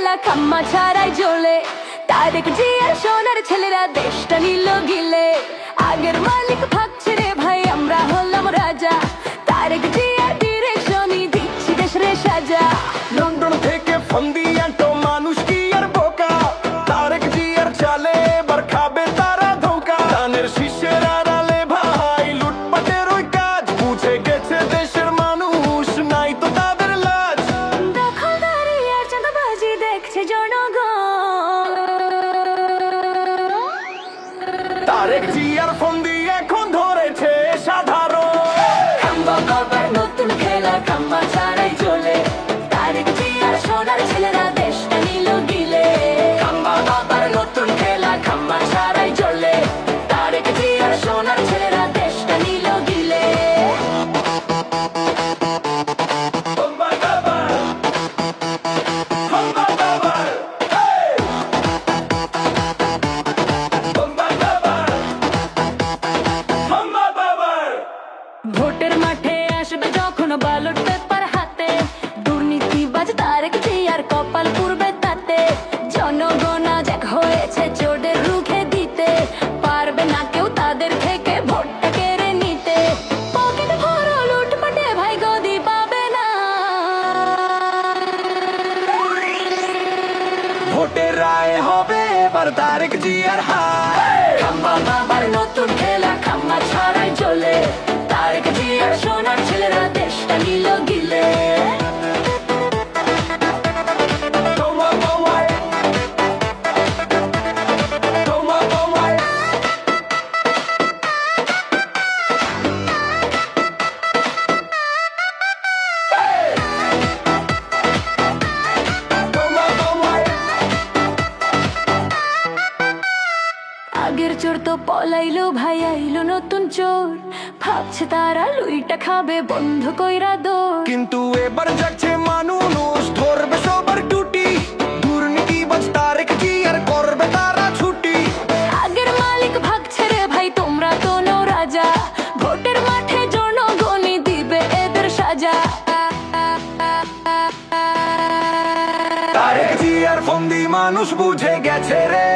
খেলা খাম্মা ছাড়াই চলে। তারেক জিয়ার সোনার ছেলেরা দেশটা নিল গিলে। আগের মালিক ভাগছে রে ভাই, আমরা হলাম রাজা। তারেক জিয়ার ডিরেকশনই দিচ্ছি দেশ রে সাজা। লন্ডন থেকে ফন্দি আনতো মানুষ কি আর বোকা, তারেক জিয়ার চালে এবার খাবে তারা ধোকা। ধানের শীষের আড়ালে ভাই লুটপাটের ওই কাজ, বুঝে গেছে দেশের মানুষ নাই তো তাদের লাজ। দখলদারি আর চাঁদাবাজি দেখছে জনগণ। তারেক জিয়ার ফন্দি এখন ধরেছে সাধারণ। খাম্বা বাবার নতুন খেলা খাম্বা ছাড়াই চলে। তারেক জিয়ার সোনার ছেলেরা দেশটা নিল গিলে। খাম্বা বাবার নতুন খেলা খাম্বা ছাড়াই চলে। তারেক জিয়ার সোনার ছেলেরা দেশটা নিল গিলে। ভোটের মাঠে আসবে যখন ব্যালট পেপার হাতে, দুর্নীতিবাজ তারেক জিয়ার কপাল পূর্বে তাতে। জনগণ আজ এক হয়েছে চোরের রুখে দিতে, পারবে না কেউ তাদের থেকে ভোটটা কেড়ে নিতে। পকেট ভরো লুটপাটে ভাই গদি পাবে না। ভোটের রায় হবে এবার তারেক জিয়ার হায়। খাম্বা বাবার নতুন খেলা খাম্বা ছাড়াই চলে। তারেক জিয়ার সোনার ছেলেরা দেশটা নিল গিলে। আগের চোর তো পলাইলো ভাই, আইলো নতুন চোর। ভাবছে তারা লুইটা খাবে বন্ধ কইরা দৌড়। কিন্তু এবার যাচ্ছে মানুষ ধরবে সবার টুটি, দুর্নীতিবাজ তারেক জিয়ার করবে তারা ছুটি। আগের মালিক ভাগছে রে ভাই, তোমরা তো নও রাজা। ভোটের মাঠে জনগণই দিবে এদের সাজা। তারেক জিয়ার ফন্দি মানুষ বুঝে গেছে রে।